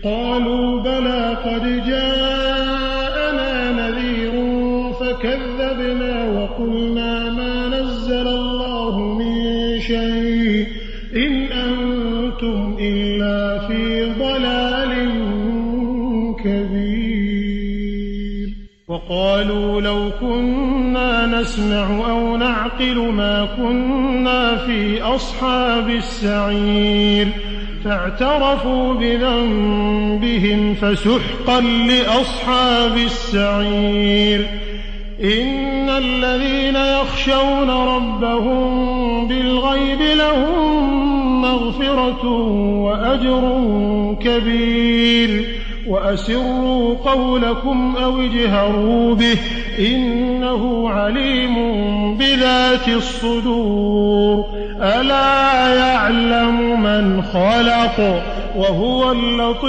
قالوا بلى قد جاءنا نذير فكذبنا وقلنا ما نزل الله من شيء إن أنتم إلا في ضلال كبير. وقالوا لو كنا نسمع أو نعقل ما كنا في أصحاب السعير فاعترفوا بذنبهم فسحقا لأصحاب السعير. إن الذين يخشون ربهم بالغيب لهم مغفرة وأجر كبير. وأسروا قولكم أو اجهروا به إنه عليم بذات الصدور. ألا يعلم من خلق وهو اللطيف